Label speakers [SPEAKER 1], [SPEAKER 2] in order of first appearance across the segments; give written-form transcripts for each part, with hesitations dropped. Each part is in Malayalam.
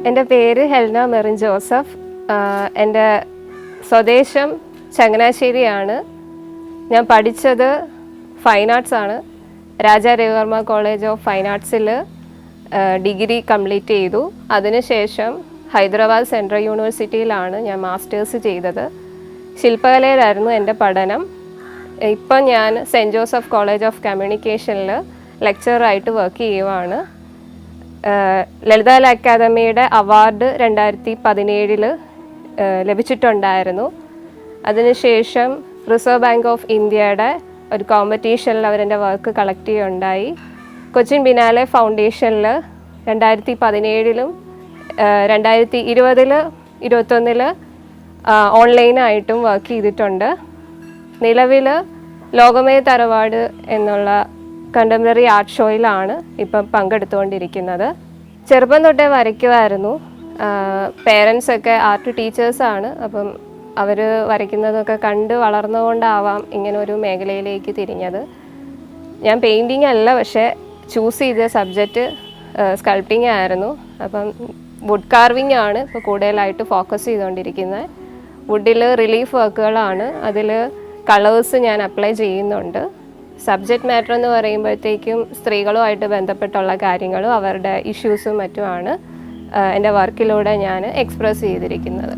[SPEAKER 1] എൻ്റെ പേര് ഹെൽന മെറിൻ ജോസഫ്. എൻ്റെ സ്വദേശം ചങ്ങനാശ്ശേരിയാണ്. ഞാൻ പഠിച്ചത് ഫൈൻ ആർട്സ് ആണ്. Raja Ravivarma college of fine ആർട്സിൽ ഡിഗ്രി കംപ്ലീറ്റ് ചെയ്തു. അതിനുശേഷം ഹൈദരാബാദ് സെൻട്രൽ യൂണിവേഴ്സിറ്റിയിലാണ് ഞാൻ മാസ്റ്റേഴ്സ് ചെയ്തത്. ശില്പകലയിലായിരുന്നു എൻ്റെ പഠനം. ഇപ്പം ഞാൻ സെൻറ്റ് ജോസഫ് കോളേജ് ഓഫ് കമ്മ്യൂണിക്കേഷനിൽ ലെക്ചറായിട്ട് വർക്ക് ചെയ്യുവാണ്. ലളിതകലാ അക്കാദമിയുടെ അവാർഡ് 2017 ലഭിച്ചിട്ടുണ്ടായിരുന്നു. അതിനുശേഷം റിസർവ് ബാങ്ക് ഓഫ് ഇന്ത്യയുടെ ഒരു കോമ്പറ്റീഷനിൽ അവരെൻ്റെ വർക്ക് കളക്ട് ചെയ്യുകയുണ്ടായി. കൊച്ചിൻ ബിനാലെ ഫൗണ്ടേഷനിൽ 2017 2020 2021 ഓൺലൈനായിട്ടും വർക്ക് ചെയ്തിട്ടുണ്ട്. നിലവിൽ ലോകമേത് അവാർഡ് എന്നുള്ള കണ്ടംപററി ആർട്ട് ഷോയിലാണ് ഇപ്പം പങ്കെടുത്തുകൊണ്ടിരിക്കുന്നത്. ചെറുപ്പം തൊട്ടേ വരയ്ക്കുമായിരുന്നു. പേരൻസൊക്കെ ആർട്ട് ടീച്ചേഴ്സാണ്. അപ്പം അവർ വരയ്ക്കുന്നതൊക്കെ കണ്ട് വളർന്നുകൊണ്ടാവാം ഇങ്ങനെ ഒരു മേഖലയിലേക്ക് തിരിഞ്ഞത്. ഞാൻ പെയിൻറ്റിങ് അല്ല, പക്ഷേ ചൂസ് ചെയ്ത സബ്ജക്റ്റ് സ്കൾപ്റ്റിംഗ് ആയിരുന്നു. അപ്പം വുഡ് കാർവിംഗ് ആണ് ഇപ്പോൾ കൂടുതലായിട്ട് ഫോക്കസ് ചെയ്തുകൊണ്ടിരിക്കുന്നത്. വുഡിൽ റിലീഫ് വർക്കുകളാണ്. അതിൽ കളേഴ്സ് ഞാൻ അപ്ലൈ ചെയ്യുന്നുണ്ട്. സബ്ജക്റ്റ് മാറ്റർ എന്ന് പറയുമ്പോഴത്തേക്കും സ്ത്രീകളുമായിട്ട് ബന്ധപ്പെട്ടുള്ള കാര്യങ്ങളും അവരുടെ ഇഷ്യൂസും മറ്റുമാണ് എൻ്റെ വർക്കിലൂടെ ഞാൻ എക്സ്പ്രസ് ചെയ്തിരിക്കുന്നത്.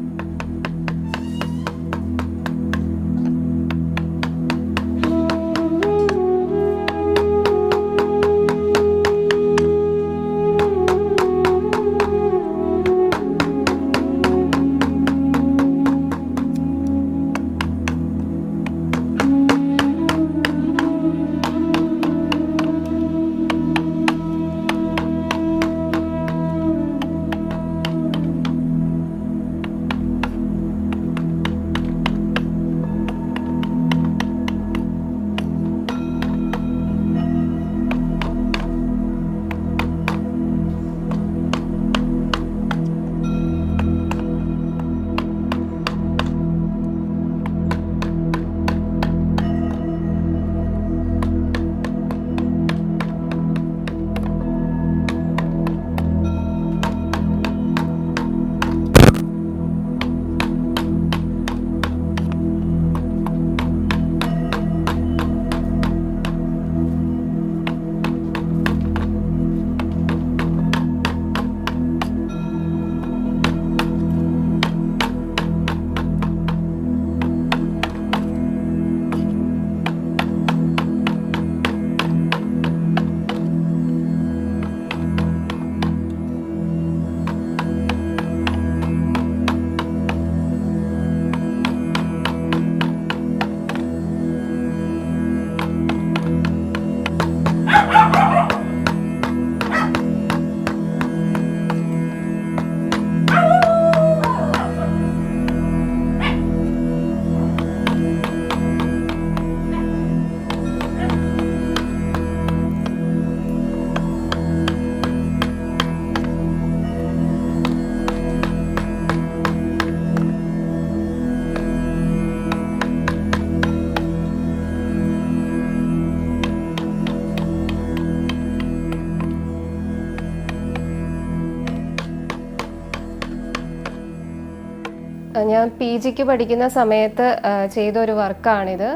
[SPEAKER 1] ഞാൻ PGക്ക് പഠിക്കുന്ന സമയത്ത് ചെയ്തൊരു വർക്കാണിത്.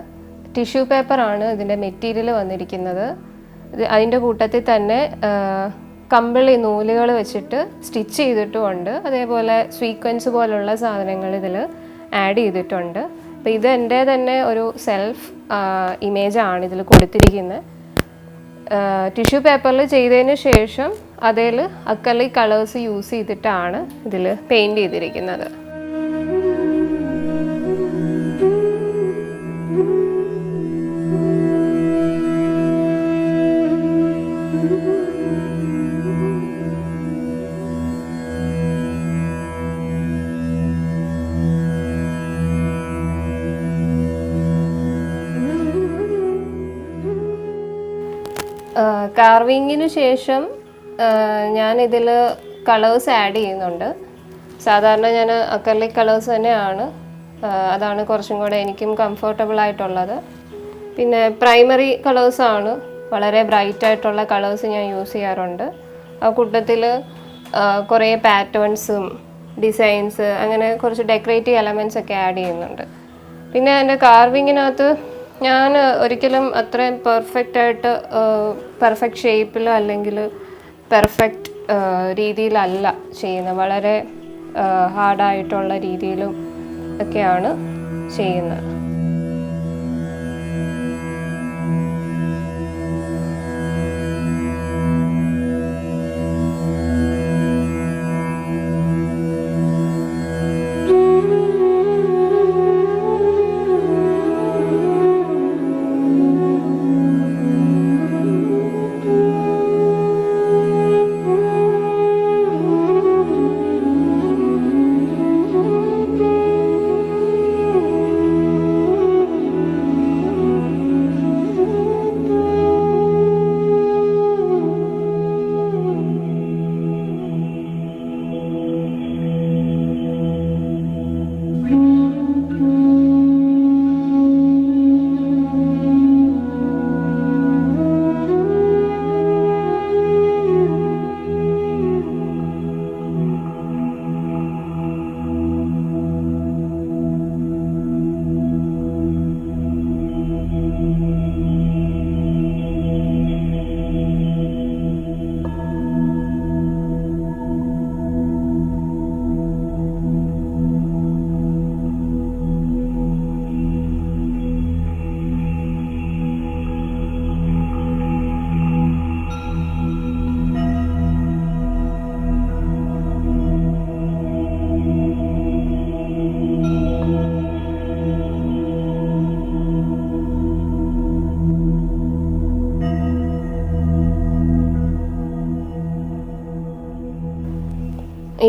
[SPEAKER 1] ടിഷ്യൂ പേപ്പറാണ് ഇതിൻ്റെ മെറ്റീരിയൽ വന്നിരിക്കുന്നത്. അതിൻ്റെ കൂട്ടത്തിൽ തന്നെ കമ്പിളി നൂലുകൾ വെച്ചിട്ട് സ്റ്റിച്ച് ചെയ്തിട്ടുമുണ്ട്. അതേപോലെ സ്വീക്വൻസ് പോലുള്ള സാധനങ്ങൾ ഇതിൽ ആഡ് ചെയ്തിട്ടുണ്ട്. അപ്പോൾ ഇത് എൻ്റെ തന്നെ ഒരു സെൽഫ് ഇമേജാണ് ഇതിൽ കൊടുത്തിരിക്കുന്നത്. ടിഷ്യൂ പേപ്പറിൽ ചെയ്തതിന് ശേഷം അതിൽ അക്രലിക് കളേഴ്സ് യൂസ് ചെയ്തിട്ടാണ് ഇതിൽ പെയിൻറ് ചെയ്തിരിക്കുന്നത്. കാർവിങ്ങിന് ശേഷം ഞാനിതിൽ കളേഴ്സ് ആഡ് ചെയ്യുന്നുണ്ട്. സാധാരണ ഞാൻ അക്രലിക് കളേഴ്സ് തന്നെയാണ്, അതാണ് കുറച്ചും കൂടെ എനിക്കും കംഫർട്ടബിൾ ആയിട്ടുള്ളത്. പിന്നെ പ്രൈമറി കളേഴ്സാണ്, വളരെ ബ്രൈറ്റ് ആയിട്ടുള്ള കളേഴ്സ് ഞാൻ യൂസ് ചെയ്യാറുണ്ട്. ആ കൂട്ടത്തിൽ കുറേ പാറ്റേൺസും ഡിസൈൻസ് അങ്ങനെ കുറച്ച് ഡെക്കറേറ്റീവ് എലമെൻറ്റ്സ് ഒക്കെ ആഡ് ചെയ്യുന്നുണ്ട്. പിന്നെ എൻ്റെ കാർവിങ്ങിനകത്ത് ഞാൻ ഒരിക്കലും അത്രയും പെർഫെക്റ്റ് ഷേപ്പിലോ അല്ലെങ്കിൽ പെർഫെക്റ്റ് രീതിയിലല്ല ചെയ്യുന്നത്. വളരെ ഹാർഡായിട്ടുള്ള രീതിയിലും ഒക്കെയാണ് ചെയ്യുന്നത്.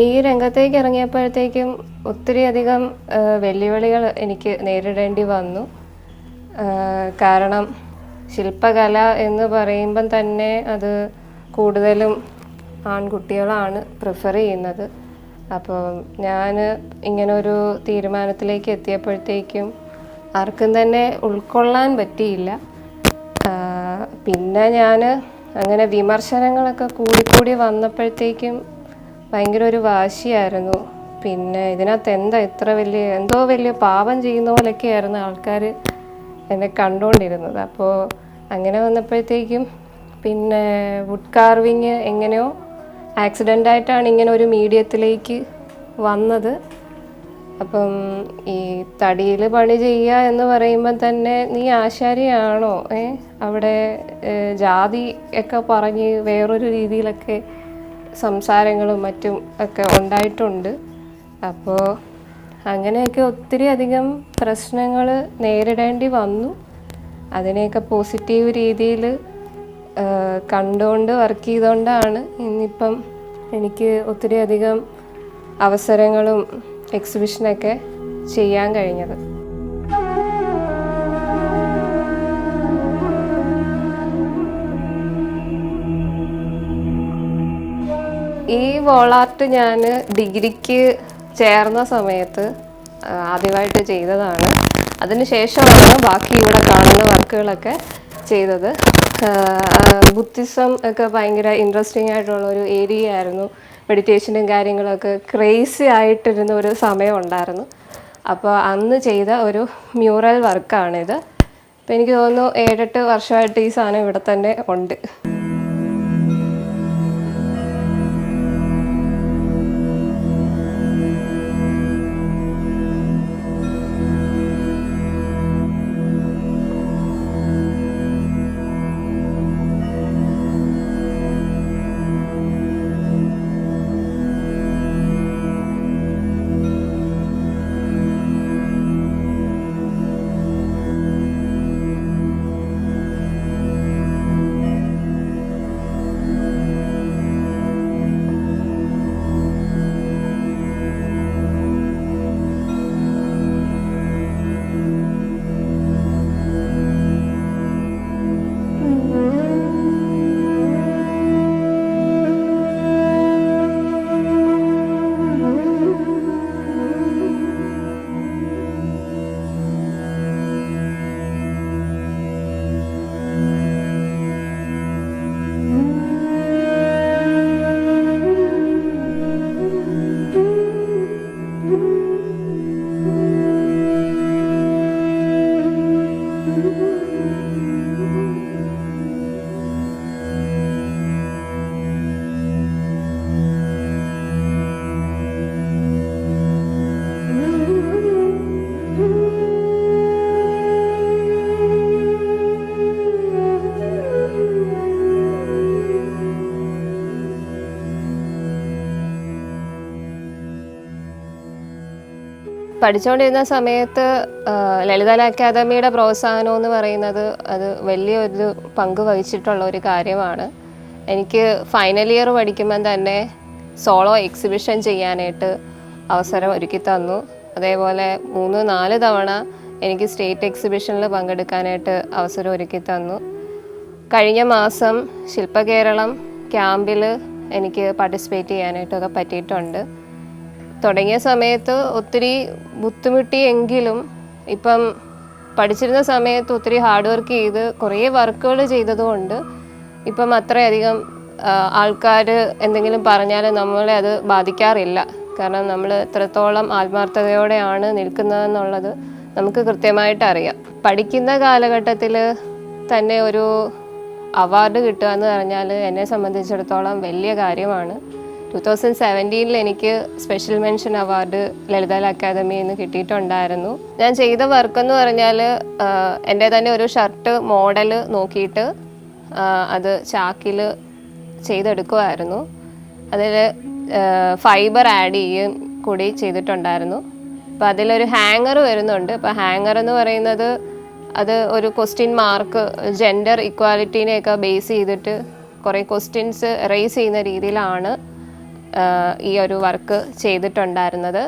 [SPEAKER 1] ഈ രംഗത്തേക്ക് ഇറങ്ങിയപ്പോഴത്തേക്കും ഒത്തിരി അധികം വെല്ലുവിളികൾ എനിക്ക് നേരിടേണ്ടി വന്നു. കാരണം ശില്പകല എന്ന് പറയുമ്പം തന്നെ അത് കൂടുതലും ആൺകുട്ടികളാണ് പ്രിഫർ ചെയ്യുന്നത്. അപ്പോൾ ഞാൻ ഇങ്ങനൊരു തീരുമാനത്തിലേക്ക് എത്തിയപ്പോഴത്തേക്കും ആർക്കും തന്നെ ഉൾക്കൊള്ളാൻ പറ്റിയില്ല. പിന്നെ ഞാൻ അങ്ങനെ വിമർശനങ്ങളൊക്കെ കൂടിക്കൂടി വന്നപ്പോഴത്തേക്കും ഭയങ്കര ഒരു വാശിയായിരുന്നു. പിന്നെ ഇതിനകത്ത് എന്തോ വലിയ പാപം ചെയ്യുന്ന പോലെയൊക്കെയായിരുന്നു ആൾക്കാർ എന്നെ കണ്ടുകൊണ്ടിരുന്നത്. അപ്പോൾ അങ്ങനെ വന്നപ്പോഴത്തേക്കും പിന്നെ വുഡ് കാർവിങ് എങ്ങനെയോ ആക്സിഡൻ്റായിട്ടാണ് ഇങ്ങനെ ഒരു മീഡിയത്തിലേക്ക് വന്നത്. അപ്പം ഈ തടിയിൽ പണി ചെയ്യുക എന്ന് പറയുമ്പം തന്നെ നീ ആശാരിയാണോ, അവിടെ ജാതി ഒക്കെ പറഞ്ഞ് വേറൊരു രീതിയിലൊക്കെ സംസാരങ്ങളും മറ്റും ഒക്കെ ഉണ്ടായിട്ടുണ്ട്. അപ്പോൾ അങ്ങനെയൊക്കെ ഒത്തിരി അധികം പ്രശ്നങ്ങൾ നേരിടേണ്ടി വന്നു. അതിനെയൊക്കെ പോസിറ്റീവ് രീതിയിൽ കണ്ടുകൊണ്ട് വർക്ക് ചെയ്തുകൊണ്ടാണ് ഇന്നിപ്പം എനിക്ക് ഒത്തിരി അധികം അവസരങ്ങളും എക്സിബിഷനൊക്കെ ചെയ്യാൻ കഴിഞ്ഞത്. ഈ വോൾ ആർട്ട് ഞാൻ ഡിഗ്രിക്ക് ചേർന്ന സമയത്ത് ആദ്യമായിട്ട് ചെയ്തതാണ്. അതിന് ശേഷമാണ് ബാക്കി ഇവിടെ കാണുന്ന വർക്കുകളൊക്കെ ചെയ്തത്. ബുദ്ധിസം ഒക്കെ ഭയങ്കര ഇൻട്രസ്റ്റിംഗ് ആയിട്ടുള്ള ഒരു ഏരിയ ആയിരുന്നു. മെഡിറ്റേഷനും കാര്യങ്ങളൊക്കെ ക്രേസി ആയിട്ടിരുന്ന ഒരു സമയം ഉണ്ടായിരുന്നു. അപ്പോൾ അന്ന് ചെയ്ത ഒരു മ്യൂറൽ വർക്കാണിത്. അപ്പോൾ എനിക്ക് തോന്നുന്നു 7-8 വർഷമായിട്ട് ഈ സാധനം ഇവിടെ തന്നെ ഉണ്ട്. പഠിച്ചുകൊണ്ടിരുന്ന സമയത്ത് ലളിതകല അക്കാദമിയുടെ പ്രോത്സാഹനം എന്ന് പറയുന്നത് അത് വലിയൊരു പങ്ക് വഹിച്ചിട്ടുള്ള ഒരു കാര്യമാണ്. എനിക്ക് ഫൈനൽ ഇയർ പഠിക്കുമ്പം തന്നെ സോളോ എക്സിബിഷൻ ചെയ്യാനായിട്ട് അവസരം ഒരുക്കി തന്നു. അതേപോലെ 3-4 തവണ എനിക്ക് സ്റ്റേറ്റ് എക്സിബിഷനിൽ പങ്കെടുക്കാനായിട്ട് അവസരം ഒരുക്കി തന്നു. കഴിഞ്ഞ മാസം ശില്പകേരളം ക്യാമ്പിൽ എനിക്ക് പാർട്ടിസിപ്പേറ്റ് ചെയ്യാനായിട്ടൊക്കെ പറ്റിയിട്ടുണ്ട്. തുടങ്ങിയ സമയത്ത് ഒത്തിരി ബുദ്ധിമുട്ടിയെങ്കിലും ഇപ്പം പഠിച്ചിരുന്ന സമയത്ത് ഒത്തിരി ഹാർഡ് വർക്ക് ചെയ്ത് കുറേ വർക്കുകൾ ചെയ്തതുകൊണ്ട് ഇപ്പം അത്രയധികം ആൾക്കാർ എന്തെങ്കിലും പറഞ്ഞാൽ നമ്മളെ അത് ബാധിക്കാറില്ല. കാരണം നമ്മൾ എത്രത്തോളം ആത്മാർത്ഥതയോടെയാണ് നിൽക്കുന്നതെന്നുള്ളത് നമുക്ക് കൃത്യമായിട്ട് അറിയാം. പഠിക്കുന്ന കാലഘട്ടത്തിൽ തന്നെ ഒരു അവാർഡ് കിട്ടുക എന്ന് പറഞ്ഞാൽ എന്നെ സംബന്ധിച്ചിടത്തോളം വലിയ കാര്യമാണ്. 2017 എനിക്ക് സ്പെഷ്യൽ മെൻഷൻ അവാർഡ് ലളിതകല അക്കാദമിയിൽ നിന്ന് കിട്ടിയിട്ടുണ്ടായിരുന്നു. ഞാൻ ചെയ്ത വർക്കെന്ന് പറഞ്ഞാൽ എൻ്റെ തന്നെ ഒരു ഷർട്ട് മോഡൽ നോക്കിയിട്ട് അത് ചാക്കിൽ ചെയ്തെടുക്കുമായിരുന്നു. അതിൽ ഫൈബർ ആഡ് ചെയ്യുകയും കൂടി ചെയ്തിട്ടുണ്ടായിരുന്നു. അപ്പോൾ അതിലൊരു ഹാങ്ങർ വരുന്നുണ്ട്. അപ്പോൾ ഹാങ്ങർ എന്ന് പറയുന്നത് അത് ഒരു ക്വസ്റ്റ്യൻ മാർക്ക്, ജെൻഡർ ഇക്വാലിറ്റീനെയൊക്കെ ബേസ് ചെയ്തിട്ട് കുറേ ക്വസ്റ്റ്യൻസ് റേസ് ചെയ്യുന്ന രീതിയിലാണ് ഈ ഒരു വർക്ക് ചെയ്തിട്ടുണ്ടായിരുന്നത്.